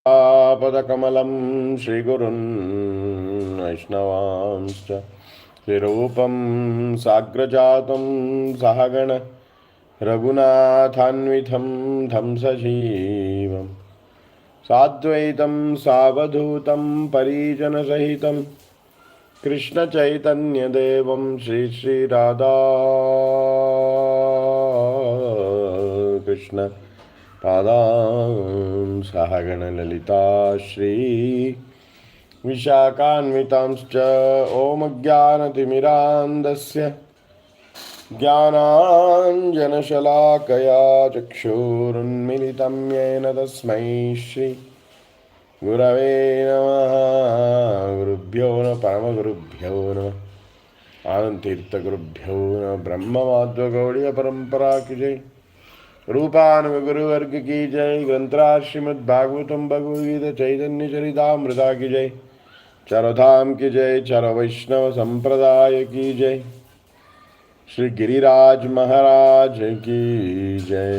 पदकमलं श्रीगुरुन् वैष्णवांश्च श्रीरूपं साग्रजातं सहगण रघुनाथान्वितं धंसजीवं साद्वैतं सावधूतं परिजनसहितं कृष्णचैतन्यदेवं श्रीराधा कृष्ण पादां सहगणललिता श्री विशाखान्वितांश्च ओमज्ञानतिमिरान्धस्य ज्ञानाञ्जनशलाकया चक्षुरुन्मिलितं येन तस्मै श्री गुरवे नमः। गुरुभ्यो नमः परमगुरुभ्यो नमः आनंदतीर्थगुरुभ्यो नमः। ब्रह्ममाध्वगौड़ीय परंपरा की जय। रूपानुग गुरुवर्ग की जय। ग्रंथराज श्रीमद् भागवतम भगवद्गीता चैतन्य चरितामृता की जय। चारोधाम की जय। चारो वैष्णव संप्रदाय की जय। श्री गिरिराज महाराज की जय।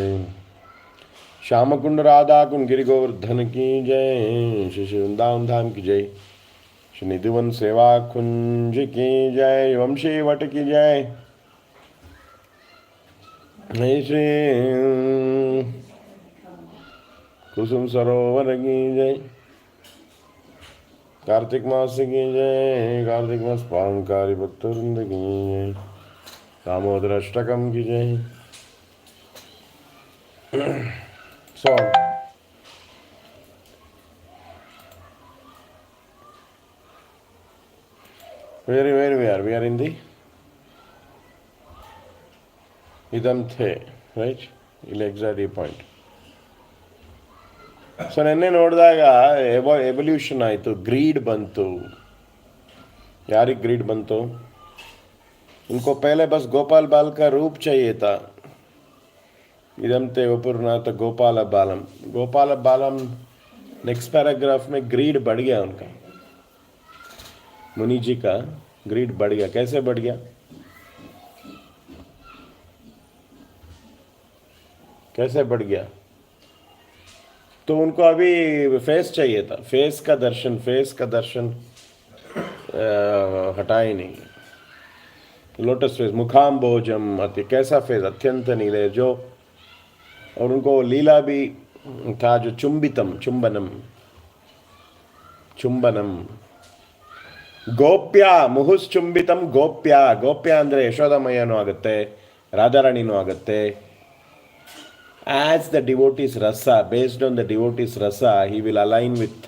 श्याम कुंड राधा कुंड गिरि गोवर्धन की जय। श्री श्री वृंदावन धाम की जय। श्री निधिवन सेवा कुंज की जय। वंशी वट की जय। श्री कुसुम सरोवर की जय। कार्तिक मास की जय। कार्तिक मास पावनकारी भक्तवृंद की जय। दामोदराष्टकम की जय। So, where we are? We are in the idam the, right? Exactly point. So ನೆನ್ನೆ ನೋಡಿದಾಗ ಎವಲ್ಯೂಷನ್ ಆಯಿತು, ಗ್ರೀಡ್ ಬಂತು. ಯಾರಿಗೆ ಗ್ರೀಡ್ ಬಂತು? इनको पहले बस गोपाल बाल का रूप चाहिए था. इदम ते वपुरनाथ गोपाल बालम. गोपाल बालम नेक्स्ट पैराग्राफ में ग्रीड बढ़ गया उनका. मुनि जी का ग्रीड बढ़ गया. कैसे बढ़ गया? कैसे बढ़ गया? तो उनको अभी फेस चाहिए था. फेस का दर्शन हटाए नहीं. लोटस फेस, मुखाम्बोजम, अति कैसा फेस, अत्यंत नीले जो. और उनको लीला भी था जो चुंबनम ಗೋಪ್ಯ ಮುಹುಶ್ಚುಂಬಿತಂ ಗೋಪ್ಯ. ಗೋಪ್ಯ ಅಂದರೆ ಯಶೋದಮಯ್ಯನೂ ಆಗುತ್ತೆ, ರಾಧಾರಾಣಿನೂ ಆಗುತ್ತೆ. As the devotees rasa, based on the devotees rasa, he will align with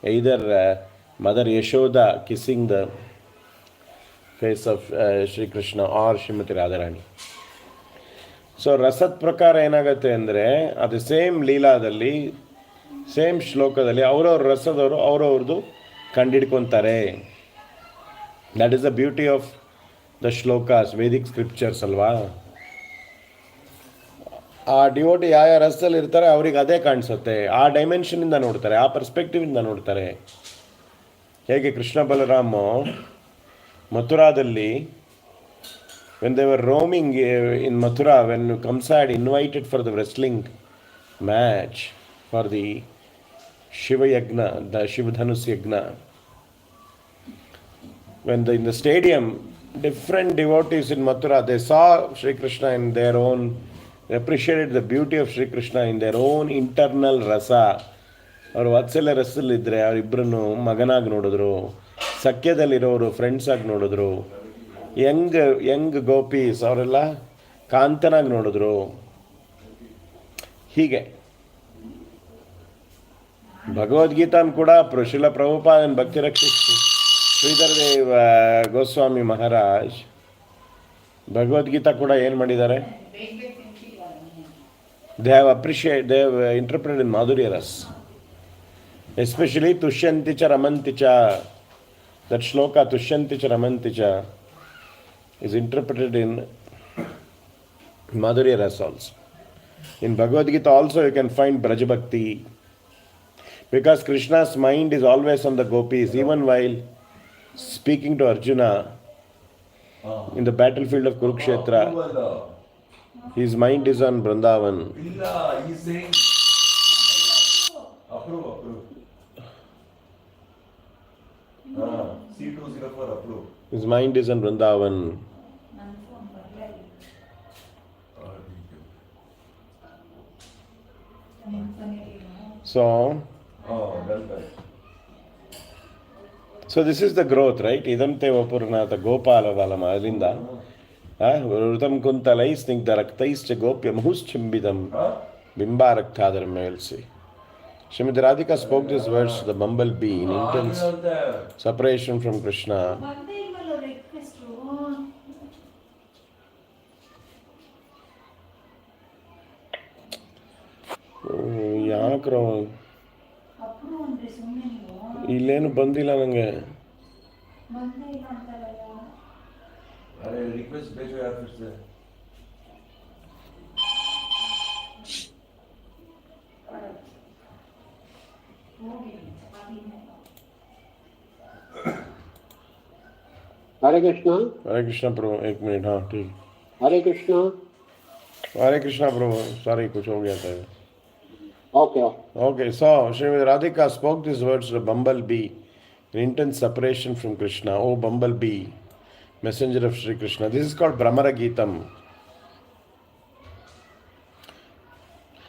either mother Yashoda kissing the face of Shri Krishna or Shrimati Radharani. So ರಸದ ಪ್ರಕಾರ ಏನಾಗುತ್ತೆ ಅಂದರೆ, ಅದು ಸೇಮ್ ಲೀಲಾದಲ್ಲಿ ಸೇಮ್ ಶ್ಲೋಕದಲ್ಲಿ ಅವರವ್ರ ರಸದವರು ಅವ್ರವ್ರದ್ದು ಕಂಡಿಡ್ಕೊತಾರೆ. That is the beauty of the shlokas, Vedic scriptures ಅಲ್ವಾ. ಆ ಡಿವೋಟಿ ಯಾವ ರಸದಲ್ಲಿ ಇರ್ತಾರೆ ಅವ್ರಿಗೆ ಅದೇ ಕಾಣಿಸುತ್ತೆ. ಆ ಡೈಮೆನ್ಷನಿಂದ ನೋಡ್ತಾರೆ, ಆ ಪರ್ಸ್ಪೆಕ್ಟಿವಿಂದ ನೋಡ್ತಾರೆ. ಹೇಗೆ Krishna Balarama ಮಥುರಾದಲ್ಲಿ, when they were roaming in Mathura, when Kamsa had invited for the wrestling match for the Shiva Yagna, the Shivadhanus Yagna, when in the stadium, different devotees in Mathura, they saw Sri Krishna in their own, they appreciated the beauty of Sri Krishna in their own internal rasa. ಅವರು ವಾತ್ಸಲ್ಯ ರಸದಲ್ಲಿದ್ದರೆ ಅವರಿಬ್ಬರನ್ನು ಮಗನಾಗಿ ನೋಡಿದ್ರು, ಸಖ್ಯದಲ್ಲಿರೋರು friends ಆಗಿ ನೋಡಿದ್ರು. Young ಗೋಪೀಸ್ ಅವರೆಲ್ಲ ಕಾಂತನಾಗಿ ನೋಡಿದ್ರು. ಹೀಗೆ ಭಗವದ್ಗೀತಾನ್ ಕೂಡ ಶಿಲ ಪ್ರಭುಪಾದನ ಭಕ್ತಿ ರಕ್ಷಿಸಿ ಶ್ರೀಧರದೇವ ಗೋಸ್ವಾಮಿ ಮಹಾರಾಜ್ ಭಗವದ್ಗೀತಾ ಕೂಡ ಏನು ಮಾಡಿದ್ದಾರೆ? They have interpreted in madhurya ras, especially ತುಷ್ಯಂತಿ ಚ ರಮಂತಿ ಚ. ದಟ್ ಶ್ಲೋಕ ತುಷ್ಯಂತಿ ಚ ರಮಂತಿ ಚ is interpreted in Madhurya Ras also. In Bhagavad Gita also you can find Braj Bhakti, because Krishna's mind is always on the gopis. Even while speaking to Arjuna in the battlefield of Kurukshetra, his mind is on Vrindavan. He's saying approve. C204 approved. His mind is in Vrindavan. So this is the growth, right? Idam te vapurnata gopala valam alinda. Vrutam kuntalais nigdaraktais cha gopya mahuschambidam bimbarakthadar melsi. Srimati Radhika spoke these words to the bumblebee in intense separation from Krishna. ಯಾಕ್ರೋ ಇಲ್ಲೇನು ಬಂದಿಲ್ಲ ನನಗೆ. Request भेजो यार फिर से. हरे कृष्णा. हरे कृष्णा प्रभु. एक minute. हाँ ठीक. हरे कृष्णा. हरे कृष्णा प्रभु. सॉरी कुछ हो गया था. Okay, so Srimati Radhika spoke these words to the bumblebee in intense separation from Krishna. Oh bumblebee, messenger of Sri Krishna. This is called Brahmara Geetam.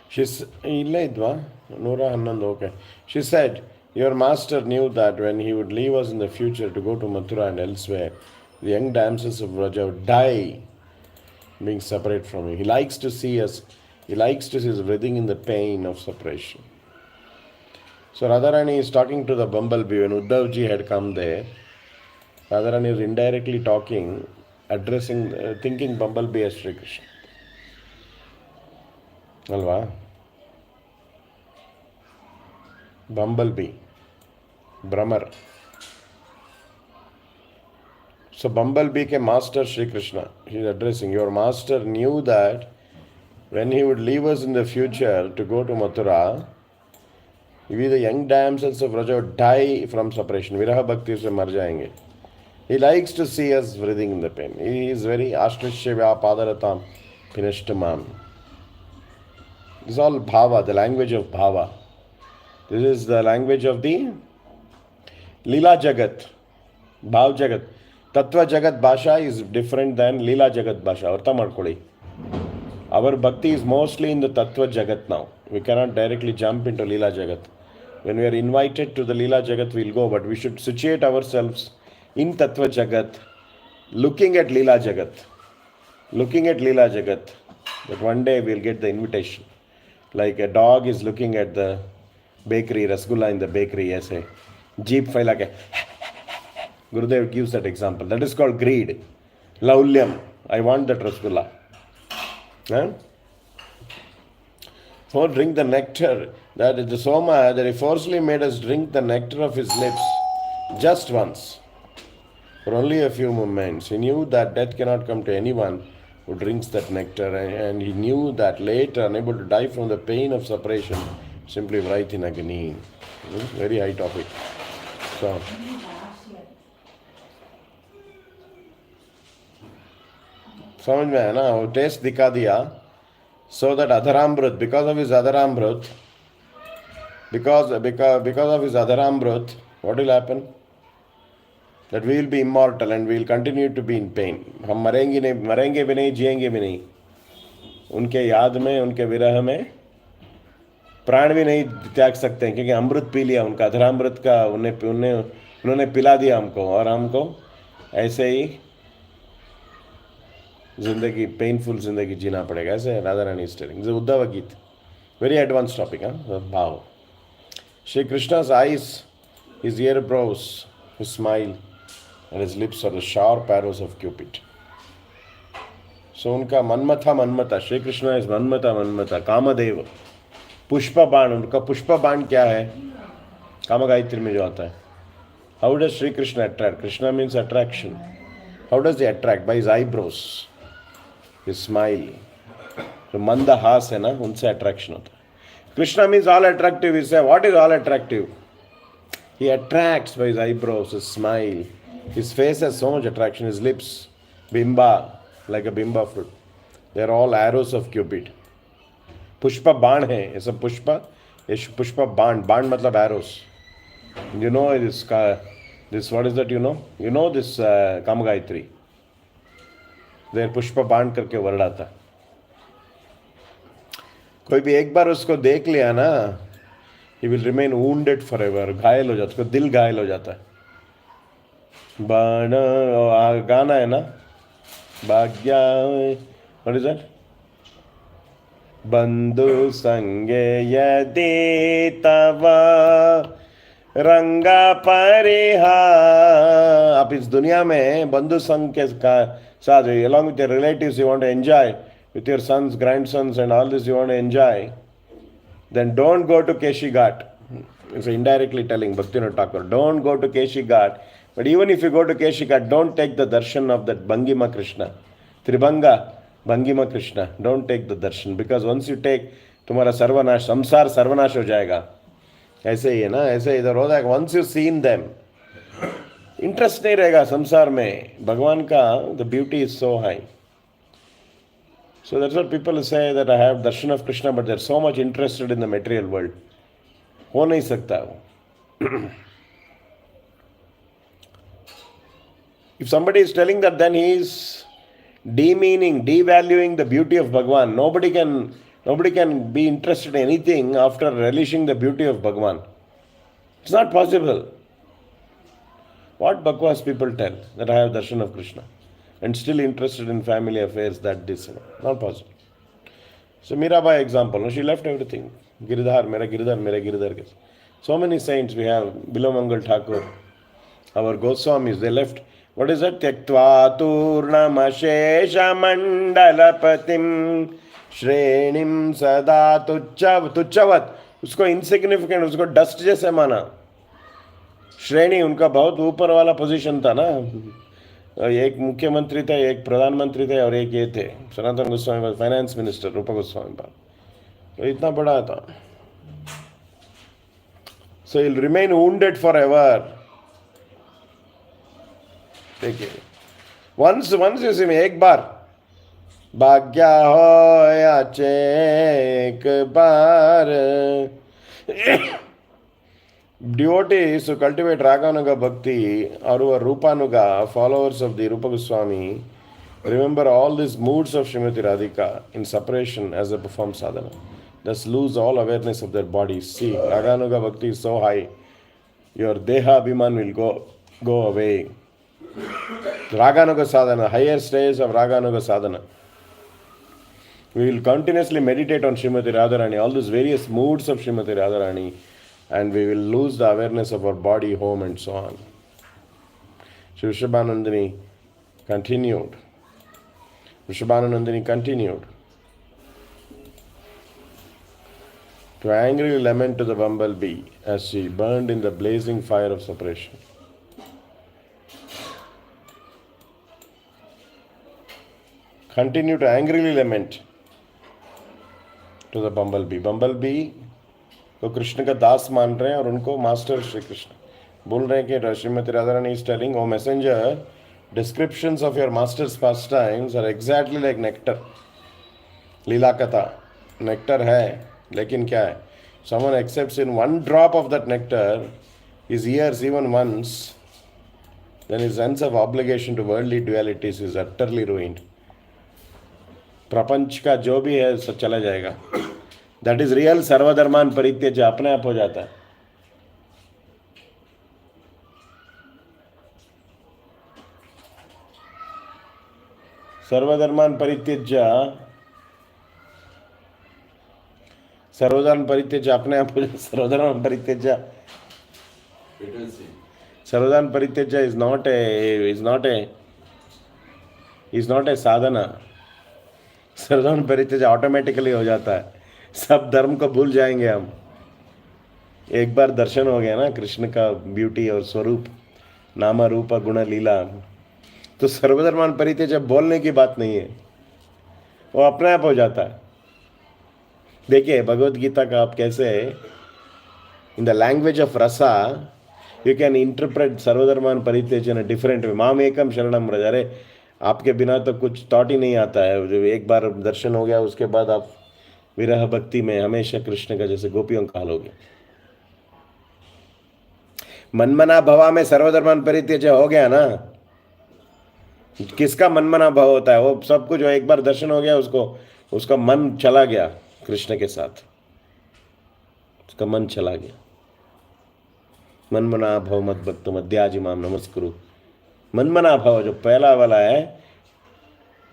She said, your master knew that when he would leave us in the future to go to Mathura and elsewhere, the young damsels of Vraja would die being separate from him. He likes to see us writhing in the pain of separation. So Radharani is talking to the bumblebee. When Uddhavji had come there, Radharani is indirectly talking, addressing, thinking bumblebee as Sri Krishna. Alva? Bumblebee. Brahmar. So bumblebee ke master Sri Krishna. He is addressing. Your master knew that when he would leave us in the future to go to Mathura, we the young damsels of Vraja would die from separation. Viraha bhakti se mar jayenge. He likes to see us writhing in the pain. He is very ashrishya padaratam pinashtamam. This is all bhava, the language of bhava. This is the language of the Leela Jagat, Bhav Jagat. Tattva Jagat Bhasha is different than Leela Jagat Bhasha. Artha ಮಾಡ್ಕೊಳ್ಳಿ. Our bhakti is mostly in the Tattva Jagat now. We cannot directly jump into Leela Jagat. When we are invited to the Leela Jagat, we'll go, but we should situate ourselves in Tattva Jagat, looking at Leela Jagat. Looking at Leela Jagat. That one day we'll get the invitation. Like a dog is looking at the bakery, Rasgulla in the bakery, yes. Jeep file like Gurudev gives that example. That is called greed. Laulyam. I want that Rasgulla. Huh? So drink the nectar. That is the Soma that he forcibly made us drink the nectar of his lips just once. For only a few moments. He knew that death cannot come to anyone who drinks that nectar, and he knew that later, unable to die from the pain of separation, simply writhe in agony. Very high topic. So, समझ में है ना. वो test दिखा दिया. So that Adharambrut, because of his Adharambrut, because of his Adharambrut, what will happen? That we will be immortal and we will continue to be in pain. हम मरेंगे भी नहीं, जिएंगे भी नहीं. उनके याद में, उनके विरह में प्राण भी नहीं त्याग सकते हैं, क्योंकि अमृत पी लिया उनका. अधरामृत का उन्होंने पिला दिया हमको, और हमको ऐसे ही जिंदगी, पेनफुल जिंदगी जीना पड़ेगा. ऐसे राधा रानी स्टेरिंग. उद्धव गीत. Very advance topic. भाव. Shri कृष्णा's eyes, his eyebrows, his smile, and his lips are the sharp arrows of Cupid. So उनका मनमथा. श्री कृष्णा इज मनमथा. कामदेव. पुष्प बाण. उनका पुष्प बाण क्या है? काम गायत्री में जो आता है. How does Shri Krishna attract? Krishna means attraction. How does they attract? By his eyebrows, his smile. जो मंद हास है ना, उनसे अट्रैक्शन होता है. Krishna means all attractive. Is what is all attractive? He attracts by his eyebrows, his smile. His face has so much attraction. His lips, bimba, like a bimba fruit. They are all arrows of Cupid. पुष्प बाण है ये सब. पुष्प बाण. बाण मतलब arrows. You know This, what is that, you know this Kam Gayatri, देर पुष्प बांध करके वर्णाता. कोई भी एक बार उसको देख लिया ना, he will remain wounded forever. घायल हो जाता, उसको दिल घायल हो जाता है. गाना है ना, भाग्या, what is that? बंधु संगे यदि तव रंगा परिहा. आप इस दुनिया में बंधु संग के साथ, along with your relatives, you want to enjoy, with your sons, grandsons and all this you want to enjoy, then don't go to Keshi Ghat. It's indirectly telling Bhaktivinoda Thakur, don't go to Keshi Ghat. But even if you go to Keshi Ghat, don't take the darshan of that Bhangima Krishna, Tribhanga Bhangima Krishna. Don't take the darshan, because once you take, तुम्हारा सर्वनाश, संसार सर्वनाश हो जाएगा. ऐसे ही है ना, ऐसे इधर हो जाएगा. Once you seen them, interest नहीं रहेगा संसार में. भगवान का the beauty is so high. So that's what people say, that I have darshan of Krishna, but they're so much interested in the material world. हो नहीं सकता वो. If somebody is telling that, then he is demeaning, devaluing the beauty of Bhagwan. Nobody can be interested in anything after relishing the beauty of Bhagwan. It's not possible. What Bhagwas people tell, that I have darshan of Krishna and still interested in family affairs, that this, not possible. So Mirabai example, she left everything. Giridhar, mera Giridhar. So many saints we have, Bilomangal Thakur, our Goswamis, they left. What is that? Tyaktva turnamashesha mandalapatim shrenim sada tucchavat. उसको insignificant, उसको dust जैसे माना. श्रेणी उनका बहुत ऊपर वाला position था ना. एक मुख्यमंत्री थे, एक प्रधानमंत्री थे और एक ये थे सनातन गोस्वामी, फाइनेंस मिनिस्टर रूपा गोस्वामी पाद. तो इतना बड़ा था. So he'll remain wounded forever. देखिए, once you see me, एक बार भाग्या हो या एक बार. Devotees who cultivate Raganuga Bhakti or who are Rupanuga, followers of the Rupa Goswami, remember all these moods of Srimati Radhika in separation as they perform sadhana. Thus lose all awareness of their bodies. See, Raganuga Bhakti is so high, your Deha Abhiman will go away. Raganuga Sadhana, higher stage of Raganuga Sadhana. We will continuously meditate on Srimati Radharani, all these various moods of Srimati Radharani, and we will lose the awareness of our body, home and so on. Shri Vrishabhanandini continued. To angrily lament to the bumblebee as she burned in the blazing fire of separation. Continue to angrily lament to the bumblebee. Bumblebee को कृष्ण का दास मान रहे हैं और उनको master Shri Krishna बोल रहे हैं कि Shrimati Radharani is telling, oh messenger, descriptions of your master's pastimes are exactly like nectar. लीला कथा nectar है, लेकिन क्या है? Someone accepts in one drop of that nectar, his ears even once, then his sense of obligation to worldly dualities is utterly ruined. प्रपंच का जो भी है सब चला जाएगा. दैट इज रियल सर्वधर्मान परित्यज्य, अपने आप हो जाता है. सर्वधर्मान परित्यज्य अपने आप हो जाता. सर्वधर्मान परित्यज्य is not a साधना. सर्वधर्म परित्यज्य ऑटोमेटिकली हो जाता है. सब धर्म को भूल जाएंगे हम. एक बार दर्शन हो गया ना कृष्ण का ब्यूटी और स्वरूप, नामा रूपा गुण लीला, तो सर्वधर्मान परित्यज्य बोलने की बात नहीं है, वो अपने आप हो जाता है. देखिए भगवद गीता का आप कैसे इन द लैंग्वेज ऑफ रसा यू कैन इंटरप्रेट सर्वधर्मान परित्यज्य इन अ डिफरेंट वे. माम एकम शरणम व्रज. अरे आपके बिना तो कुछ थॉट ही नहीं आता है. जो एक बार दर्शन हो गया उसके बाद आप विरह भक्ति में हमेशा कृष्ण का जैसे गोपियों का हाल हो गया. मनमना भवा में सर्वधर्मान परित्यज्य हो गया ना। किसका मनमना भाव होता है? वो सब कुछ, जो एक बार दर्शन हो गया उसको, उसका मन चला गया कृष्ण के साथ, उसका मन चला गया। मनमना भव मद भक्त मध्याजी माम नमस्कुरु। मनमना भव जो पहला वाला है,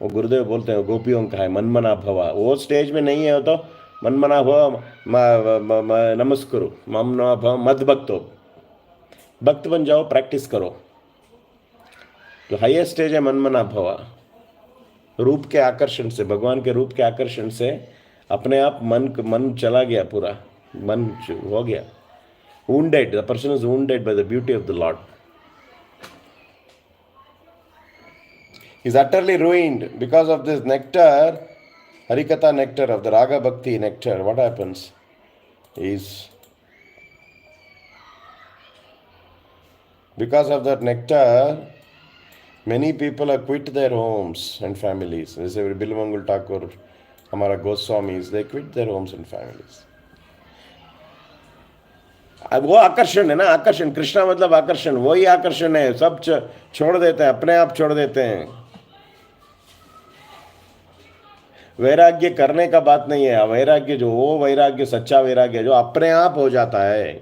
वो गुरुदेव बोलते हैं गोपियों का है मनमना भवा। वो स्टेज में नहीं है, वो तो मनमना भव नमस्कुरु मम भव मद भक्तो, भक्त बन जाओ, प्रैक्टिस करो। तो हाईएस्ट स्टेज है मनमना भवा। रूप के आकर्षण से, भगवान के रूप के आकर्षण से अपने आप मन चला गया, पूरा मन हो गया। wounded, the person is wounded by the beauty of the Lord. He's utterly ruined because of this nectar, Harikatha nectar, of the Raga Bhakti nectar. What happens is, because of that nectar, many people have quit their homes and families. As every Bilwangul Thakur, Amara Goswamis, they quit their homes and families. वो आकर्षण है ना, आकर्षण, कृष्णा मतलब आकर्षण, वही आकर्षण है। सब छोड़ देते हैं, अपने आप छोड़ देते हैं। वैराग्य करने का बात नहीं है, वैराग्य जो, वो वैराग्य सच्चा वैराग्य जो अपने आप हो जाता है।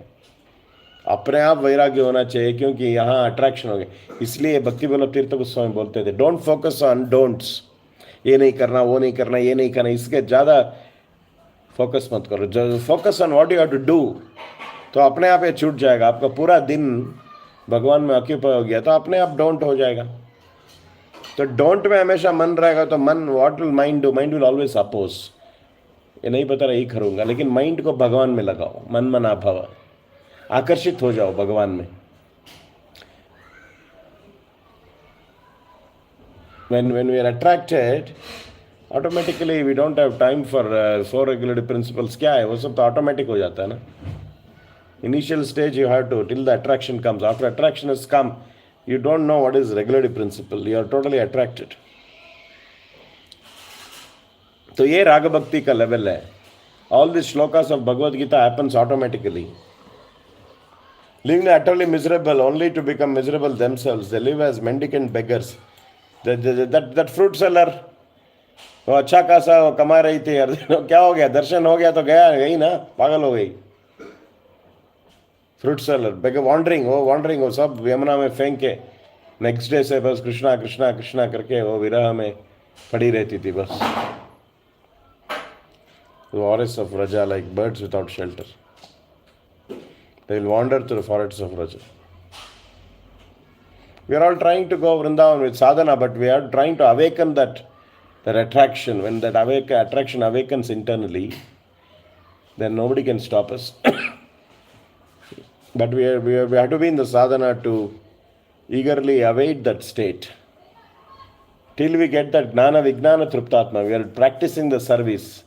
अपने आप वैराग्य होना चाहिए, क्योंकि यहाँ अट्रैक्शन हो गया। इसलिए भक्ति वल्लभ तीर्थ गोस्वामी बोलते थे, डोंट फोकस ऑन डोंट्स, ये नहीं करना, वो नहीं करना, ये नहीं करना, इसके ज़्यादा फोकस मत करो। Focus on what you have to do, तो अपने आप ये छूट जाएगा। आपका पूरा दिन भगवान में ऑक्यूपाई हो गया तो अपने आप डोंट हो जाएगा। तो डोंट में हमेशा मन रहेगा तो मन, what will mind do? Mind will always oppose, ये नहीं पता रही करूँगा। लेकिन माइंड को भगवान में लगाओ, मन मना भव, आकर्षित हो जाओ भगवान में। when we are attracted, automatically we don't have time for four regulative principles. क्या है वो सब? तो ऑटोमेटिक हो जाता है ना। Initial stage you have to, till the attraction comes. After attraction has come, you don't know what is regulative principle. You are totally attracted. तो ये राग भक्ति का लेवल है। All these shlokas of Bhagavad Gita happens automatically. Living utterly miserable only to become miserable themselves. They live as mendicant beggars. That fruit seller, वो अच्छा खासा वो कमा रही थी, क्या हो गया? दर्शन हो गया तो गई ना, पागल हो गई। फ्रूट सेलर बेगर वॉन्डरिंग, वो सब यमुना में फेंक के नेक्स्ट डे से बस कृष्णा कृष्णा कृष्णा करके वो विरह में पड़ी रहती थी बस। Forests of Raja like birds without shelter. They will wander through the forests of Raja. We are all trying to go Vrindavan with sadhana, but we are trying to awaken that attraction. When that attraction awakens internally, then nobody can stop us. But we have to be in the sadhana to eagerly await that state. Till we get that gnana vijnana truptatma, we are practicing the service.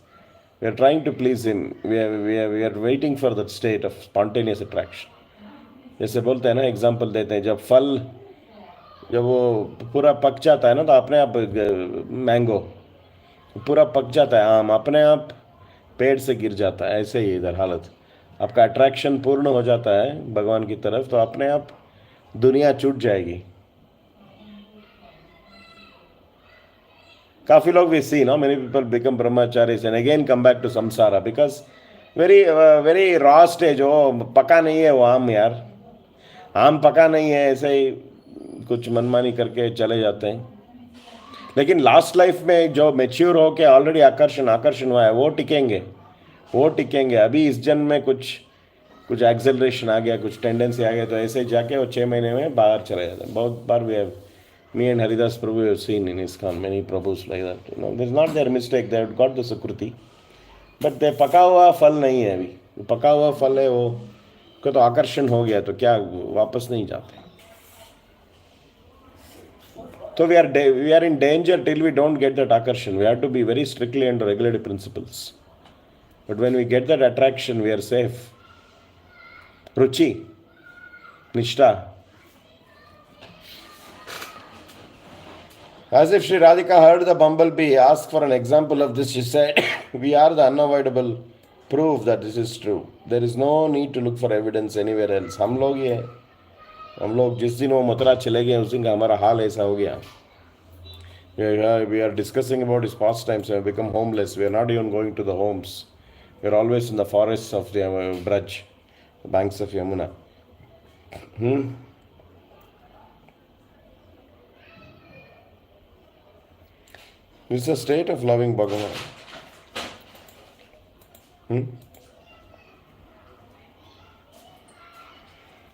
We are trying to please him. We are waiting for that state of spontaneous attraction. जैसे बोलते हैं ना, example देते हैं, जब वो पूरा पक जाता है ना, तो अपने आप मैंगो पूरा पक जाता है, आम अपने आप पेड़ से गिर जाता है। ऐसे ही इधर हालत, आपका अट्रैक्शन पूर्ण हो जाता है भगवान की तरफ, तो अपने आप दुनिया छूट जाएगी। काफ़ी लोग we see, no, many people become brahmacharis and again come back to samsara because very raw stage, वो पका नहीं है, वो आम यार, आम पका नहीं है, ऐसे ही कुछ मनमानी करके चले जाते हैं। लेकिन लास्ट लाइफ में जो मैच्योर हो के ऑलरेडी आकर्षण हुआ है, वो टिकेंगे। अभी इस जन्म में कुछ एक्सेलरेशन आ गया, कुछ टेंडेंसी आ गया, तो ऐसे जाके वो 6 महीने में बाहर चले जाते हैं। बहुत बार we have, me and Haridas Prabhu have seen in ISKCON many Prabhus like that. You know, there's not their mistake, they have got the Sukruti, but they पका हुआ फल नहीं है अभी। पका हुआ फल है वो को तो आकर्षण हो गया, तो क्या वापस नहीं जाते। So we are in danger till we don't get that akarshan. We have to be very strictly under regulative principles. But when we get that attraction, we are safe. Ruchi, Nishta. As if Sri Radhika heard the bumblebee ask for an example of this, she said, we are the unavoidable proof that this is true. There is no need to look for evidence anywhere else. हम लोग ही है हम लोग जिस दिन वो मथुरा चले गए उस दिन का हमारा हाल ऐसा हो गया. We are discussing about his pastimes. We have become homeless. We are not even going to the homes. We are always in the forests of the Braj, the banks of Yamuna. It's a state of loving Bhagavan.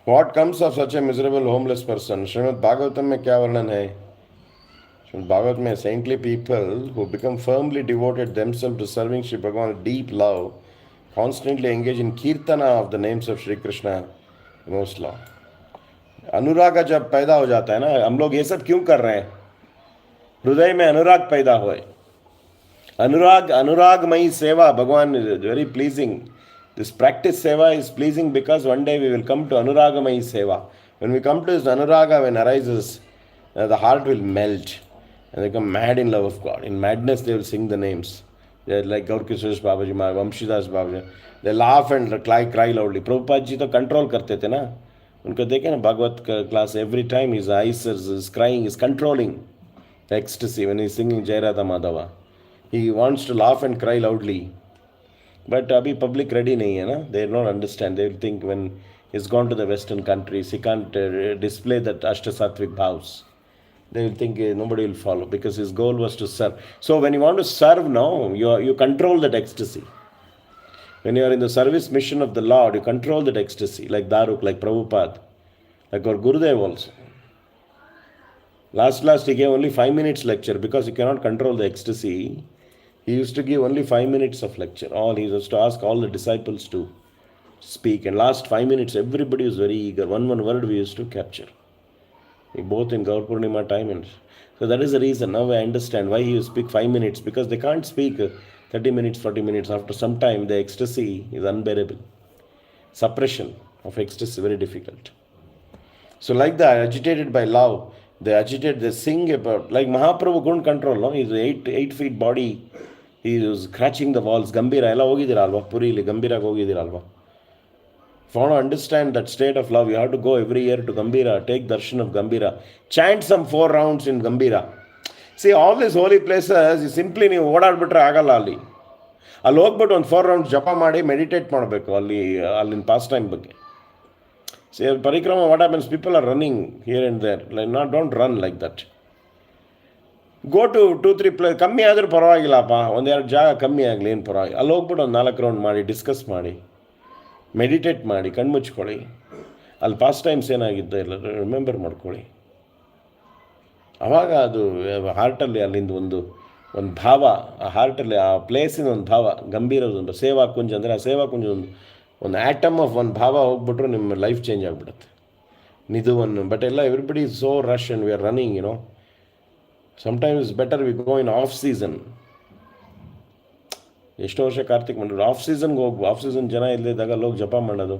What comes of such a miserable homeless person? Srimad Bhagavatam में क्या वर्णन है? Srimad Bhagavatam में saintly people who become firmly devoted themselves to serving Sri Bhagavan with deep love, constantly engage in kirtana of the names of Sri Krishna, most love. अनुराग जब पैदा हो जाता है ना, हम लोग ये सब क्यों कर रहे हैं? हृदय में अनुराग पैदा हुए. अनुरागमयी सेवा भगवान is very pleasing. This practice seva is pleasing because one day we will come to Anuragamayi seva. When we come to this Anuraga, when arises, the heart will melt and they become mad in love of God. In madness, they will sing the names. They're like Gaur Kishore Babaji, Vamshidas Babaji. They laugh and cry loudly. Prabhupada ji to control karte the na. उनको देखे ना Bhagavat class, every time his eyes is crying, is controlling the ecstasy when he's singing Jai Radha Madhava. He wants to laugh and cry loudly. But abhi public ready nahi hai na. They don't understand. They will think when he's gone to the Western countries, he can't display that Ashtasattvic bhavs. They will think nobody will follow because his goal was to serve. So when you want to serve now, you control that ecstasy. When you are in the service mission of the Lord, you control that ecstasy, like Daruk, like Prabhupada, like our Gurudev also. Last he gave only 5 minutes lecture because he cannot control the ecstasy. He used to give only 5 minutes of lecture. He used to ask all the disciples to speak. And last 5 minutes, everybody was very eager. One word we used to capture. Both in Gaur Purnima time. And so that is the reason. Now I understand why he used to speak 5 minutes. Because they can't speak 30 minutes, 40 minutes. After some time, the ecstasy is unbearable. Suppression of ecstasy is very difficult. So like that, agitated by love, they sing about, like Mahaprabhu couldn't control, no? He's 8 feet body. He was scratching the walls. Gambira, ella hogidiralva, Purili, Gambira hogidiralva. If you want to understand that state of love, you have to go every year to Gambira, take darshan of Gambira, chant some 4 rounds in Gambira. See, all these holy places, you simply ನೀವು ಓಡಾಡ್ಬಿಟ್ರೆ ಆಗಲ್ಲ ಅಲ್ಲಿ. ಅಲ್ಲಿ ಹೋಗ್ಬಿಟ್ಟು ಒಂದು 4 rounds ಜಪ ಮಾಡಿ meditate ಮಾಡಬೇಕು ಅಲ್ಲಿನ ಪಾಸ್ ಟೈಮ್ ಬಗ್ಗೆ. See, Parikrama, what happens? People are running here and there. Don't run like that. Go to 2-3 places. ಕಮ್ಮಿ ಆದರೂ ಪರವಾಗಿಲ್ಲಪ್ಪ, ಒಂದೆರಡು ಜಾಗ ಕಮ್ಮಿ ಆಗಲಿ, ಏನು ಪರವಾಗಿಲ್ಲ. ಅಲ್ಲಿ ಹೋಗ್ಬಿಟ್ಟು ಒಂದು 4 ರೌಂಡ್ ಮಾಡಿ, ಡಿಸ್ಕಸ್ ಮಾಡಿ, ಮೆಡಿಟೇಟ್ ಮಾಡಿ, ಕಣ್ಮುಚ್ಕೊಳ್ಳಿ. ಅಲ್ಲಿ ಪಾಸ್ ಟೈಮ್ಸ್ ಏನಾಗಿದ್ದು ಎಲ್ಲ ರಿಮೆಂಬರ್ ಮಾಡ್ಕೊಳ್ಳಿ. ಆವಾಗ ಅದು ಹಾರ್ಟಲ್ಲಿ ಅಲ್ಲಿಂದ ಒಂದು ಭಾವ, ಆ ಹಾರ್ಟಲ್ಲಿ ಆ ಪ್ಲೇಸಿನ ಒಂದು ಭಾವ, ಗಂಭೀರದೊಂದು ಸೇವಾ ಕುಂಜ ಅಂದರೆ ಆ ಸೇವಾ ಕುಂಜ ಒಂದು ಆ್ಯಟಮ್ ಆಫ್ ಒಂದು ಭಾವ ಹೋಗ್ಬಿಟ್ರು ನಿಮ್ಮ ಲೈಫ್ ಚೇಂಜ್ ಆಗಿಬಿಡುತ್ತೆ. ನಿಧುವನ್ನು ಬಟ್ ಎಲ್ಲ everybody is so rush and we are running, sometimes better we go in of season. ಎಷ್ಟೋ ವರ್ಷ ಕಾರ್ತಿಕ್ ಮಾಡಿದ್ರು, ಆಫ್ ಸೀಸನ್ಗೆ ಹೋಗು. ಆಫ್ ಸೀಸನ್ ಜನ ಇಲ್ಲದಿದ್ದಾಗ ಅಲ್ಲಿ ಹೋಗಿ ಜಪ ಮಾಡೋದು,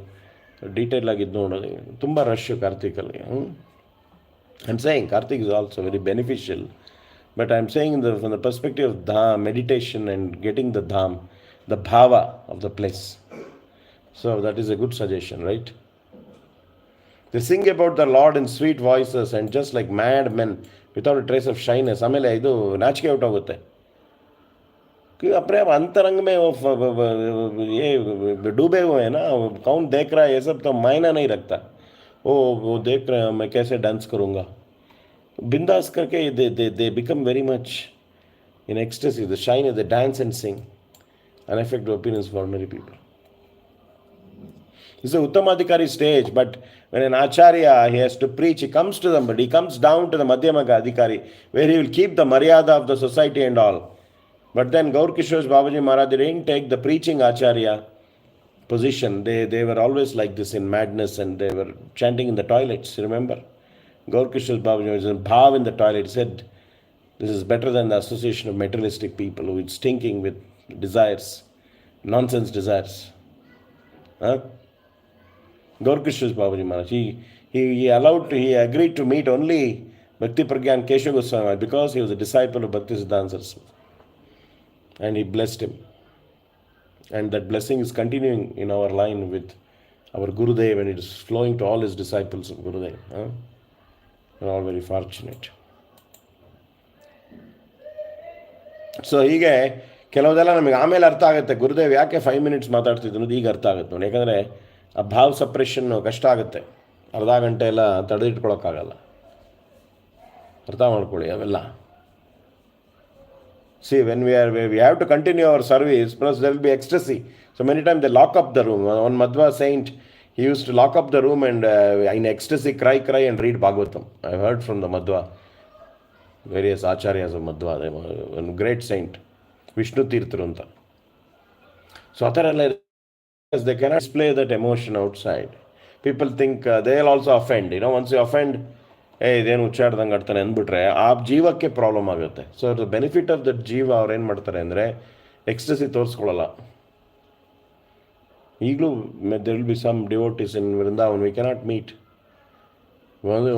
ಡೀಟೇಲ್ ಆಗಿದ್ದು ನೋಡೋದು. ತುಂಬ rush ಕಾರ್ತಿಕಲ್ಲಿ. I'm saying Kartik is also very beneficial, but I'm saying from the perspective of dham, meditation and getting the dham, the bhava of the place. So that is a good suggestion, right? They sing about the Lord in sweet voices and just like mad men without a trace of shyness. ಆಮೇಲೆ ಇದು ನಾಚಿಕೆ out ಆಗುತ್ತೆ. अपने अंतरंग में ये डूबे हुए हैं ना, कौन देख रहा है, ये सब तो मायना नहीं रखता. वो देख रहे हैं, मैं कैसे डांस करूँगा. बिंदास करके they become very much in ecstasy, the shyness, they dance and sing, unaffected opinions for ordinary people. It's a Uttamadhikari stage, but when an acharya, he has to preach, he comes to them, but he comes down to the Madhyamaka Adhikari, where he will keep the maryada of the society and all. But then Gaur Kishore Babaji Maharaj, they didn't take the preaching acharya position. They were always like this in madness, and they were chanting in the toilets, remember? Gaur Kishore Babaji was in bhav in the toilet, said, this is better than the association of materialistic people who is stinking with desires, nonsense desires. Gaur Kishore Babaji Maharaj, he agreed to meet only Bhakti Pragyan Keshav Goswami because he was a disciple of Bhakti Siddhanta Saraswati. And he blessed him. And that blessing is continuing in our line with our Gurudev, and it is flowing to all his disciples of Gurudev. We're all very fortunate. So ಹೀಗೆ ಕೆಲವುದೆಲ್ಲ ನಮಗೆ ಆಮೇಲೆ ಅರ್ಥ ಆಗುತ್ತೆ, ಗುರುದೇವ್ ಯಾಕೆ 5 minutes ಮಾತಾಡ್ತಿದ್ದು ಅನ್ನೋದು ಈಗ ಅರ್ಥ ಆಗುತ್ತೆ ನೋಡಿ. ಯಾಕಂದರೆ ಆ ಭಾವ್ ಸಪ್ರೆಷನ್ನು ಕಷ್ಟ ಆಗುತ್ತೆ, ಅರ್ಧ ಗಂಟೆ ಎಲ್ಲ ತಡೆದಿಟ್ಕೊಳಕ್ಕಾಗಲ್ಲ. ಅರ್ಥ ಮಾಡ್ಕೊಳ್ಳಿ ಅವೆಲ್ಲ. See, when we have to continue our service, plus there will be ecstasy. So many times they lock up the room. One Madhva saint, he used to lock up the room and in ecstasy cry and read Bhagavatam. I heard from the Madhva, various acharyas of Madhva. They were one great saint, Vishnu Tirtharu anta. So ಆ ಥರ ಎಲ್ಲ they cannot display that emotion outside. People think they'll also offend. Once you offend, ಇದೇನು ಹುಚ್ಚಾಡ್ದಂಗೆ ಆಡ್ತಾನೆ ಅಂದ್ಬಿಟ್ರೆ ಆ ಜೀವಕ್ಕೆ problem ಆಗುತ್ತೆ. So the benefit of that jiva ಅವ್ರು ಏನು ಮಾಡ್ತಾರೆ ಅಂದರೆ ಎಕ್ಸ್ಟಸಿ ತೋರಿಸ್ಕೊಳ್ಳಲ್ಲ. ಈಗಲೂ there will be some devotees in Vrindavan we cannot meet.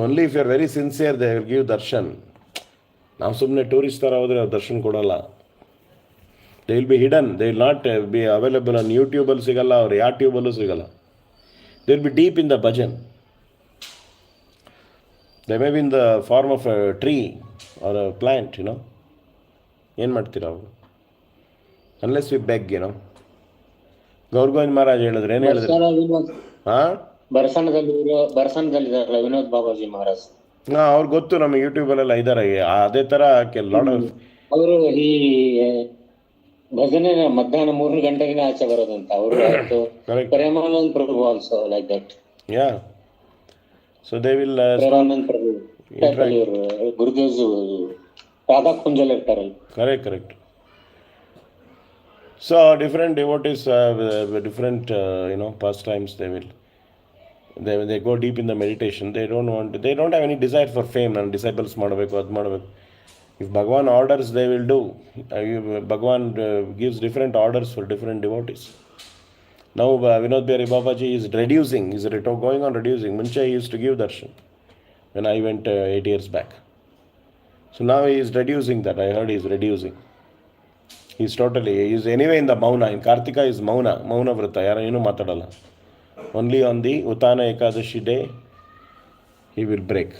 Only if you are very sincere they will give darshan. ನಾವು ಸುಮ್ಮನೆ ಟೂರಿಸ್ಟ್ ಥರ ಹೋದರೆ ಅವ್ರು ದರ್ಶನ ಕೊಡೋಲ್ಲ. They will be hidden, they will not be available on ಯೂಟ್ಯೂಬಲ್ಲಿ ಸಿಗಲ್ಲ, ಅವ್ರು ಯಾವ ಟ್ಯೂಬಲ್ಲೂ ಸಿಗಲ್ಲ. They will be deep in the bhajan. They may be in the form of a tree or a plant, ಏನು ಮಾಡ್ತೀರ ಅವರು? Unless we beg, Gaur Govind Maharaj ಹೇಳಿದ್ರೆ ಏನು ಹೇಳಿದ್ರೆ ಬರ್ಸನದಲ್ಲಿದ್ದಾರಲ್ಲ ವಿನೋದ್ ಬಾಬಾಜಿ ಮಹಾರಾಜ್, ಅವ್ರು ಗೊತ್ತು ನಮಗೆ, ಯೂಟ್ಯೂಬಲ್ಲೆಲ್ಲ ಇದ್ದಾರೆ. ಅದೇ ಥರ ಅವರು ಈ ಭಜನೆ ಮಧ್ಯಾಹ್ನ 3 ಗಂಟೆಗೆ ಆಚೆ ಬರೋದಂತ ಅವರು. Premanand Prabhu also like that. Yeah. So they will Gurudev Radha ಕುಂಜಲ್ ಇರ್ತಾರಲ್ಲ. Correct. So different devotees have different pastimes. They go deep in the meditation. They don't have any desire for fame. And disciples ಮಾಡಬೇಕು, ಅದು ಮಾಡಬೇಕು. If Bhagavan orders, they will do. Bhagavan gives different orders for different devotees. Now Vinod Bihari Babaji is reducing, going on reducing. Munche he used to give darshan when I went 8 years back. So now he is reducing that. I heard he is reducing. He is anyway in the Mauna. In Kartika is Mauna Vrata. Yaru matadala. Only on the Uttana Ekadashi day he will break.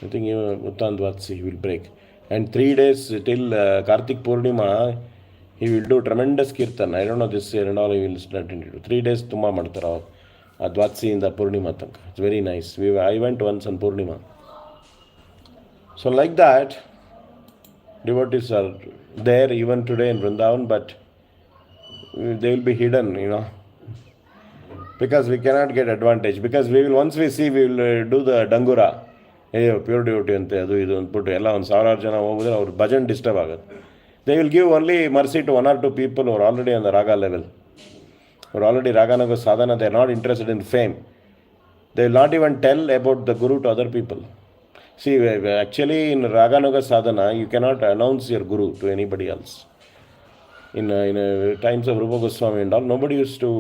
I think Uttan Dvatsi he will break. And 3 days till Kartik Purnima he will do tremendous kirtan. I don't know this year and all he will start into 3 days ತುಂಬ ಮಾಡ್ತಾರೆ ಅವ್ರು ಆ ದ್ವಾದಶಿಯಿಂದ ಪೂರ್ಣಿಮಾ ತನಕ. It's very nice. I went once on Purnima. So like that devotees are there even today in Vrindavan, but they will be hidden, because we cannot get advantage. Because once we see, we will do the dangura, pure duty ಅಂತ ಅದು ಇದು ಅಂದ್ಬಿಟ್ಟು ಎಲ್ಲ ಒಂದು 1000 ಜನ ಹೋಗಿದ್ರೆ ಅವ್ರ bhajan disturb ಆಗುತ್ತೆ. They will give only mercy to 1 or 2 people who are already on the raga level, who are already raganaga sadhana. They are not interested in fame. They will not even tell about the guru to other people. See, actually in raganaga sadhana you cannot announce your guru to anybody else. In times of Rupa Goswami and all, nobody used to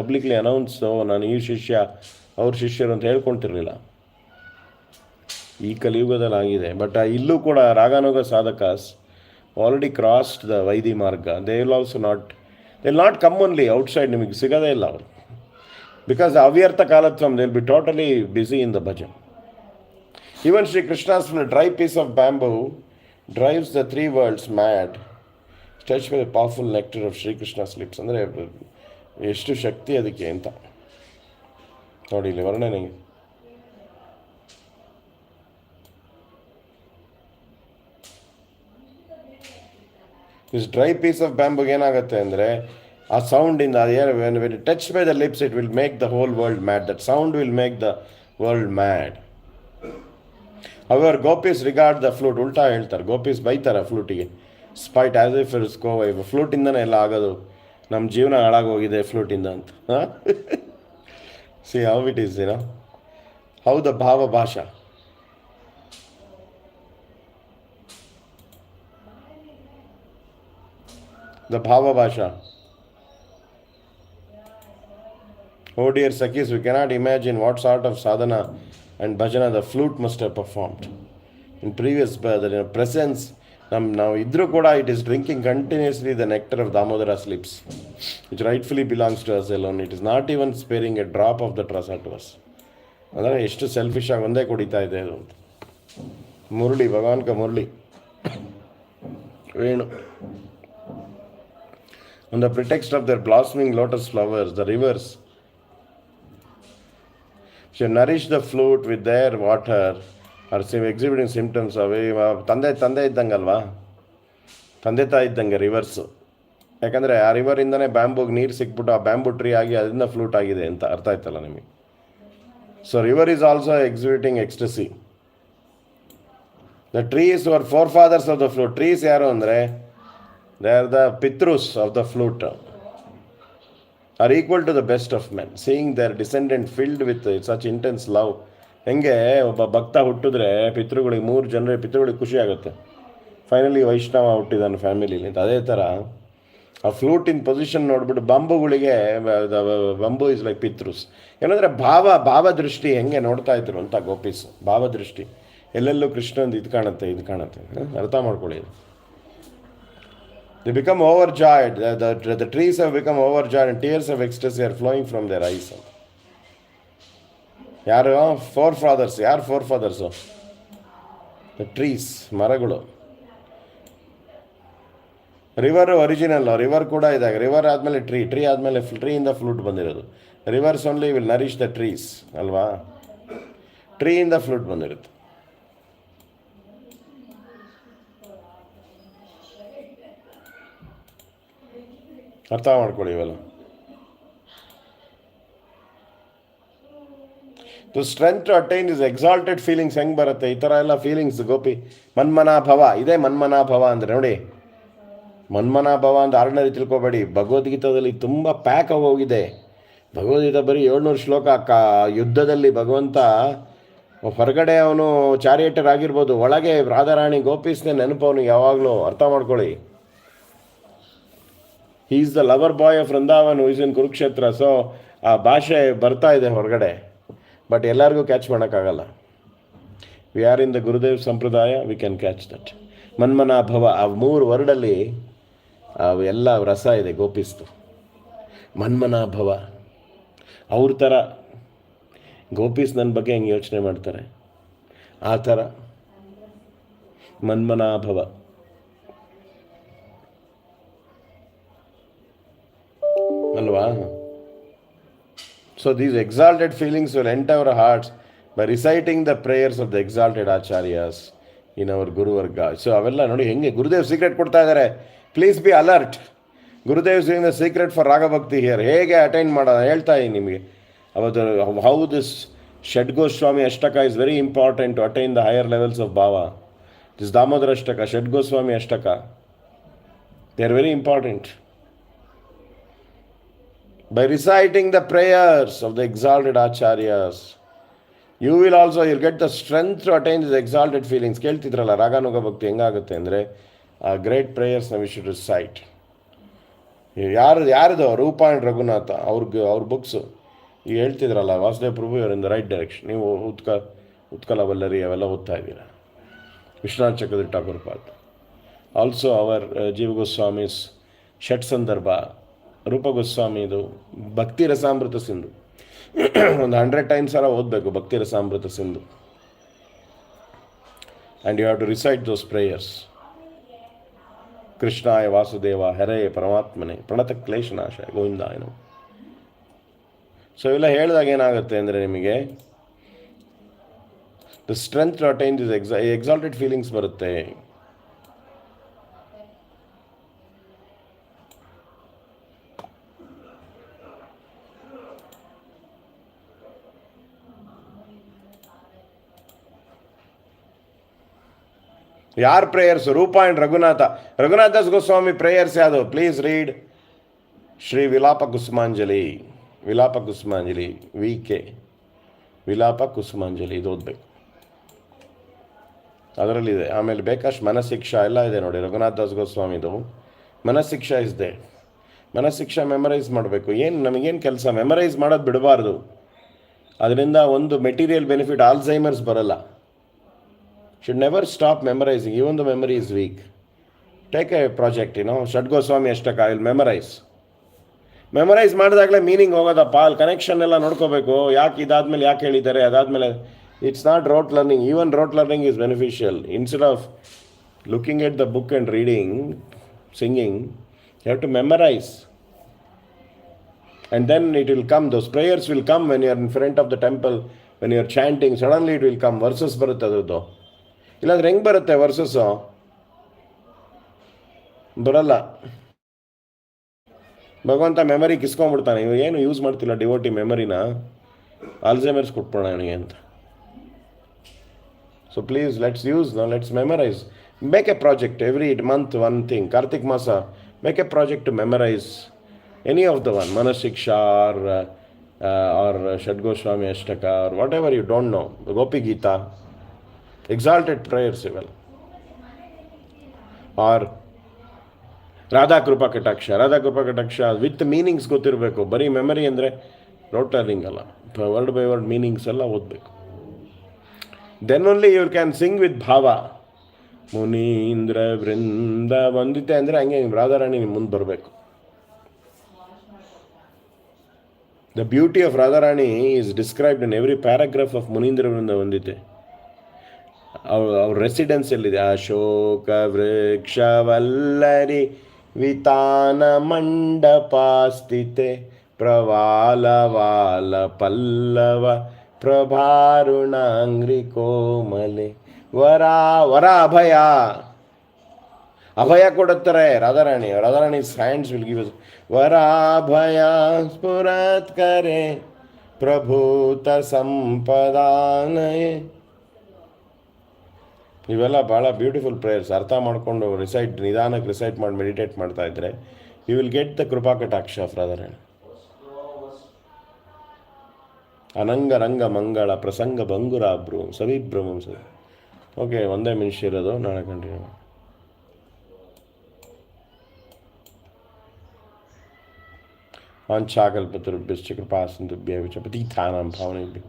publicly announce, ನಾನು ಈ ಶಿಷ್ಯ ಅವ್ರ ಶಿಷ್ಯರು ಅಂತ ಹೇಳ್ಕೊಳ್ತಿರ್ಲಿಲ್ಲ. ಈ ಕಲಿಯುಗದಲ್ಲಿ ಆಗಿದೆ. But ಇಲ್ಲೂ ಕೂಡ ರಾಗಾನುಗ ಸಾಧಕಸ್ already crossed the Vaidi Marga. They will not come only outside. ನಿಮಗೆ ಸಿಗೋದೇ ಇಲ್ಲ ಅವರು. Because avyartha kalatvam, they will be totally busy in the bhajan. Even Sri Krishna's dry piece of bamboo drives the 3 worlds mad, touched by the powerful nectar of Sri Krishna's lips. ಅಂದರೆ ಎಷ್ಟು ಶಕ್ತಿ ಅದಕ್ಕೆ ಅಂತ ನೋಡಿ ಇಲ್ಲಿ ವರ್ಣನೆ. This dry piece of bamboo ಏನಾಗುತ್ತೆ ಅಂದರೆ ಆ ಸೌಂಡ್ ಇಂದ when touched by the lips it will make the whole world mad. That sound will make the world mad. However, gopis regard the flute, ಉಲ್ಟಾ ಹೇಳ್ತಾರೆ. ಗೋಪೀಸ್ ಬೈತಾರೆ ಫ್ಲೂಟಿಗೆ, ಸ್ಪೈಟ್ ಆಸ್ ಇಫ್ ಇಟ್ಸ್ ಗೋವೈ. ಫ್ಲೂಟಿಂದನೇ ಎಲ್ಲ ಆಗೋದು, ನಮ್ಮ ಜೀವನ ಹಾಳಾಗೋಗಿದೆ ಫ್ಲೂಟಿಂದ ಅಂತ. See how it is, how the bhava bhasha. The bhava bhasha. Oh dear Sakhis, we cannot imagine what sort of sadhana and bhajana the flute must have performed in previous birth. Presence, now idru kuda it is drinking continuously the nectar of Damodara's lips. which rightfully belongs to us alone. It is not even sparing a drop of that rasa to us. ಅಂದರೆ ಎಷ್ಟು selfish ಆಗಿ ಒಂದೇ ಕುಡಿತಾ ಇದೆ ಅದು. ಮುರಳಿ ಭಗವಾನ್ ಕ Murali Venu. On the pretext of their blossoming lotus flowers, the rivers should nourish the flute with their water or exhibiting symptoms of ತಂದೆ ಇದ್ದಂಗಲ್ವಾ, ತಂದೆ ತಾಯಿ ಇದ್ದಂಗೆ ರಿವರ್ಸು. ಯಾಕಂದರೆ ಆ ರಿವರಿಂದನೇ ಬ್ಯಾಂಬೂಗೆ ನೀರು ಸಿಕ್ಬಿಟ್ಟು ಆ ಬ್ಯಾಂಬೂ ಟ್ರೀ ಆಗಿ ಅದರಿಂದ ಫ್ಲೂಟ್ ಆಗಿದೆ ಅಂತ ಅರ್ಥ ಆಯ್ತಲ್ಲ ನಿಮಗೆ. So river is also exhibiting ecstasy. The trees were forefathers of the flute. Trees ಯಾರು ಅಂದರೆ they are the pitrs of the flute, are equal to the best of men, seeing their descendant filled with such intense love. ಹೆಂಗೆ ಒಬ್ಬ ಭಕ್ತ ಹುಟ್ಟಿದ್ರೆ ಪಿತೃಗಳಿಗೆ 3 ಜನರ ಪಿತೃಗಳಿಗೆ ಖುಷಿ ಆಗುತ್ತೆ, ಫೈನಲಿ ವೈಷ್ಣವ ಹುಟ್ಟಿದಾನೆ ಫ್ಯಾಮಿಲಿಲಿ ಅಂತ. ಅದೇ ಥರ ಆ ಫ್ಲೂಟಿನ ಪೊಸಿಷನ್ ನೋಡ್ಬಿಟ್ಟು ಬಂಬುಗಳಿಗೆ ಬಂಬು ಇಸ್ ಲೈಕ್ ಪಿತೃಸ್. ಏನಂದರೆ ಭಾವದೃಷ್ಟಿ ಹೆಂಗೆ ನೋಡ್ತಾ ಇದ್ರು ಅಂತ ಗೋಪೀಸ್. ಭಾವದೃಷ್ಟಿ ಎಲ್ಲೆಲ್ಲೂ ಕೃಷ್ಣಂದು ಇದು ಕಾಣುತ್ತೆ ಅರ್ಥ ಮಾಡ್ಕೊಳ್ಳಿ. They become overjoyed, the trees have become overjoyed and tears of ecstasy are flowing from their eyes ಅಂತ. ಯಾರು ಫೋರ್ ಫಾದರ್ಸ್? ಯಾರು ಫೋರ್ ಫಾದರ್ಸು? ದ ಟ್ರೀಸ್, ಮರಗಳು. ರಿವರು ಒರಿಜಿನಲ್, ರಿವರ್ ಕೂಡ ಇದಾಗ ರಿವರ್ ಆದಮೇಲೆ ಟ್ರೀ ಆದಮೇಲೆ ಟ್ರೀಯಿಂದ ಫ್ಲೂಟ್ ಬಂದಿರೋದು. Rivers only will nourish the trees ಅಲ್ವಾ, ಟ್ರೀಯಿಂದ ಫ್ಲೂಟ್ ಬಂದಿರುತ್ತೆ. ಅರ್ಥ ಮಾಡ್ಕೊಳ್ಳಿ ಇವೆಲ್ಲ. The strength to attain is exalted feelings. ಹೆಂಗೆ ಬರುತ್ತೆ ಈ ಥರ ಎಲ್ಲ ಫೀಲಿಂಗ್ಸ್ ಗೋಪಿ? ಮನ್ಮನಾಭವ, ಇದೇ ಮನ್ಮನಾಭವ ಅಂದರೆ. ನೋಡಿ, ಮನ್ಮನಾಭವ ಅಂತ ಆರ್ಡಿನರಿ ತಿಳ್ಕೊಬೇಡಿ. ಭಗವದ್ಗೀತಾದಲ್ಲಿ ತುಂಬ ಪ್ಯಾಕ್ ಆಗಿ ಹೋಗಿದೆ. ಭಗವದ್ಗೀತಾ ಬರೀ 700 ಶ್ಲೋಕ. ಯುದ್ಧದಲ್ಲಿ ಭಗವಂತ ಹೊರಗಡೆ ಅವನು ಚಾರಿಯೇಟರ್ ಆಗಿರ್ಬೋದು, ಒಳಗೆ ರಾಧಾರಾಣಿ ಗೋಪೀಸ್ನೇ ನೆನಪು ಅವನಿಗೆ ಯಾವಾಗಲೂ. ಅರ್ಥ ಮಾಡ್ಕೊಳ್ಳಿ. He is the lover boy of Vrindavan who is in Kurukshetra. So ಆ ಭಾಷೆ ಬರ್ತಾ ಇದೆ ಹೊರಗಡೆ, ಬಟ್ ಎಲ್ಲರಿಗೂ ಕ್ಯಾಚ್ ಮಾಡೋಕ್ಕಾಗಲ್ಲ. We are in the Gurudev ಸಂಪ್ರದಾಯ, ವಿ ಕ್ಯಾನ್ ಕ್ಯಾಚ್ ದಟ್. ಮನ್ಮನಾಭವ, ಆ 3 ವರ್ಡಲ್ಲಿ ಎಲ್ಲ ರಸ ಇದೆ ಗೋಪಿಸ್ತು. ಮನ್ಮನಾಭವ, ಅವ್ರ ಥರ ಗೋಪೀಸ್ ನನ್ನ ಬಗ್ಗೆ ಹೆಂಗೆ ಯೋಚನೆ ಮಾಡ್ತಾರೆ ಆ ಥರ ಮನ್ಮನಾಭವ. ಅಲ್ವಾ? So these exalted feelings will enter our hearts by reciting the prayers of the exalted acharyas in our guruvarga. So ಅವೆಲ್ಲ ನೋಡಿ ಹೆಂಗೆ ಗುರುದೇವ್ ಸೀಕ್ರೆಟ್ ಕೊಡ್ತಾ ಇದ್ದಾರೆ. Please be alert. Gurudev in the secret for ragabhakti here. ಹೇಗೆ ಅಟೈನ್ ಮಾಡೋಣ ಹೇಳ್ತಾ ಇದ್ದೀನಿ ನಿಮಗೆ. ಅವತ್ತು how this Shadgoswami Ashtaka is very important to attain the higher levels of bhava. This Damodarashtaka, Shadgoswami Ashtaka, they are very important. By reciting the prayers of the exalted acharyas, you will also, you'll get the strength to attain these exalted feelings. ಕೇಳ್ತಿದ್ರಲ್ಲ ರಾಗಾನುಗ ಭಕ್ತಿ ಹೆಂಗಾಗುತ್ತೆ ಅಂದರೆ, ಆ great ಪ್ರೇಯರ್ಸ್ನ we should recite. ಯಾರ್ದು Roopa and Raghunath ಅವ್ರ books ಈಗ ಹೇಳ್ತಿದ್ರಲ್ಲ, ವಾಸುದೇವ್ ಪ್ರಭು ಇವರ್ in the right direction. ನೀವು ಉತ್ಕಲ ವಲ್ಲರಿ ಅವೆಲ್ಲ ಓದ್ತಾ ಇದ್ದೀರಾ. ವಿಶ್ವನಾಥ್ ಚಕ್ರವರ್ತಿ ಠಾಕೂರ್ ಪಾದ್, ಆಲ್ಸೋ ಅವರ್ ಜೀವ ಗೋಸ್ವಾಮೀಸ್ ಷಟ್ ಸಂದರ್ಭ, ರೂಪ ಗೋಸ್ವಾಮಿದು ಭಕ್ತಿ ರಸಾಮೃತ ಸಿಂಧು ಒಂದು 100 ಟೈಮ್ಸ್ ಓದಬೇಕು Bhakti Rasamrita Sindhu. And you have to recite those prayers. ಕೃಷ್ಣಾಯ ವಾಸುದೇವ ಹರೇ ಪರಮಾತ್ಮನೆ ಪ್ರಣತ ಕ್ಲೇಶನಾಶ ಗೋವಿಂದಾಯ ನಮಃ. ಸೊ ಇವೆಲ್ಲ ಹೇಳಿದಾಗ ಏನಾಗುತ್ತೆ ಅಂದರೆ ನಿಮಗೆ the strength to attain this exalted feelings ಬರುತ್ತೆ. ಯಾರ್ prayers? Rupa and Raghunathdas Goswami prayers ಯಾವುದು? Please read Shri Vilapa Kusumanjali V K Vilapa Kusumanjali, ಇದು ಓದಬೇಕು, ಅದರಲ್ಲಿದೆ. ಆಮೇಲೆ ಬೇಕಷ್ಟು ಮನಸ್ಸಿಕ್ಷಾ ಎಲ್ಲ ಇದೆ ನೋಡಿ ರಘುನಾಥದಾಸ್ ಗೋಸ್ವಾಮಿದು. ಮನಸ್ಸಿಕ್ಷಾ ಇದೆ. ಮನಸ್ಸಿಕ್ಷಾ ಮೆಮರೈಸ್ ಮಾಡಬೇಕು. ನಮಗೇನು ಕೆಲಸ? ಮೆಮರೈಸ್ ಮಾಡೋದು ಬಿಡಬಾರ್ದು. ಅದರಿಂದ ಒಂದು ಮೆಟೀರಿಯಲ್ ಬೆನಿಫಿಟ್, ಆಲ್ಝೈಮರ್ಸ್ ಬರಲ್ಲ. should never stop memorizing even though memory is weak. Take a project, Shad Goswami Ashtaka, I will memorize. Memorize ಮಾಡಿದಾಗಲೇ ಮೀನಿಂಗ್ ಹೋಗೋದಪ್ಪ, ಅಲ್ಲಿ ಕನೆಕ್ಷನ್ ಎಲ್ಲ ನೋಡ್ಕೋಬೇಕು. ಯಾಕೆ ಇದಾದ್ಮೇಲೆ ಯಾಕೆ ಹೇಳಿದ್ದಾರೆ, ಅದಾದಮೇಲೆ it's not rote learning. Even rote learning is beneficial. Instead of looking at the book and reading, singing, you have to memorize. And then it will come, those prayers will come when you are in front of the temple, when you are chanting, suddenly it will come. Verses ಬರುತ್ತೆ ಅದರದ್ದು. ಇಲ್ಲಾಂದ್ರೆ ಹೆಂಗೆ ಬರುತ್ತೆ versus? ಬರಲ್ಲ. ಭಗವಂತ memory ಕಿಸ್ಕೊಂಡ್ಬಿಡ್ತಾನೆ. ಇವಾಗ ಏನು use ಮಾಡ್ತಿಲ್ಲ ಡಿವೋಟಿ ಮೆಮರಿನ, ಆಲ್ಝೈಮರ್ಸ್ ಕೊಟ್ಬಿಡೋಣ ಅವನಿಗೆ ಅಂತ. So please let's use, let's memorize. Make a project every month, one thing. Kartik masa, make a project to memorize any of the one, Manasiksha or Shadgoswami Ashtaka or whatever you don't know, Gopi Gita, exalted prayers even, or Radha Krupa Kataksha with the meanings ಗೊತ್ತಿರಬೇಕು. ಬರೀ memory ಅಂದರೆ rote learning ಅಲ್ಲ, word by word meanings ಎಲ್ಲ ಓದಬೇಕು. Then only you can sing with bhava. Munindra ವೃಂದ ಬಂದಿತ್ತೆ ಅಂದರೆ ಹಂಗೆ ರಾಧಾರಾಣಿ ನಿಮ್ಮ ಮುಂದೆ ಬರಬೇಕು. The beauty of Radharani is described in every paragraph of Munindra Vrinda Vandite. Our residence ellide. Ashoka vriksha vallari vitana mandapastite pravala vala pallava prabharunangri komale vara abhaya. ಅಭಯ ಕೊಡುತ್ತಾರೆ Radharani. ರಾಧಾರಾಣಿ's hands will give us ವರಾಭಯ ಸ್ಫುರತ್ಕರೆ ಪ್ರಭೂತ ಸಂಪದಾನಯೇ. ಇವೆಲ್ಲ ಭಾಳ beautiful prayers. ಅರ್ಥ ಮಾಡಿಕೊಂಡು ನಿಧಾನಕ್ಕೆ recite ಮಾಡಿ meditate ಮಾಡ್ತಾ ಇದ್ದರೆ you will get the kripa kataksha of Radharani. ಅನಂಗ ರಂಗ ಮಂಗಳ ಪ್ರಸಂಗ ಭಂಗುರಾಬ್ರು ಸವಿಭ್ರಮಂ ಸರಿ. ಓಕೆ, ಒಂದೇ ನಿಮಿಷ ಇರೋದು, ನಾಳೆ ಕಂಟಿನ್ಯೂ. ವಾಂಛಾಕಲ್ಪತರುಭ್ಯಶ್ಚ ಕೃಪಾಸಿಂಧುಭ್ಯಃ ಚ ಪತಿತಾನಾಂ ಪಾವನೇಭ್ಯೋ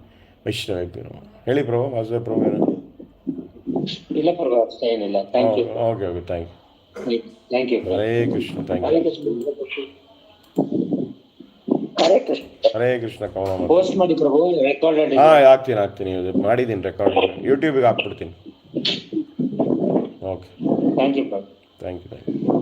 ವೈಷ್ಣವೇಭ್ಯೋ ನಮಃ. ಹೇಳಿ ಪ್ರಭು, ವಾಸುದೇವ ಪ್ರಭು. ಇಲ್ಲ ಪ್ರಭು, ಅಷ್ಟೇ ಏನಿಲ್ಲ. Thank you. Okay, thank you. Thank you. Hare Krishna. Thank you. Hare Krishna. Hare Krishna. ಕವನ ಪೋಸ್ಟ್ ಮಾಡಿ ಪ್ರಭು, ರೆಕಾರ್ಡೆಡ್. ಹಾಕ್ತೀನಿ ಮಾಡಿದ್ದೀನಿ, ರೆಕಾರ್ಡ್ ಯೂಟ್ಯೂಬಿಗೆ ಹಾಕ್ಬಿಡ್ತೀನಿ. Okay, thank you Prabhu. Thank you.